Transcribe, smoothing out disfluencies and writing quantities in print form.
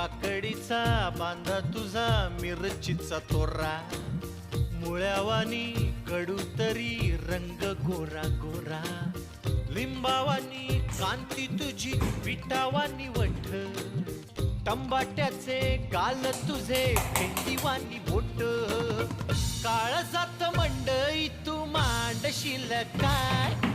काकडीचा बांधा तुझा मिरचीचा तोरा, मुळ्यावानी कडू तरी रंग गोरा गोरा, लिंबावानी कांती तुझी पिठावानी वठ, टंबाट्याचे गाल तुझे भेंडीवानी बोट, काळ जात मंडई तू मांडशील काय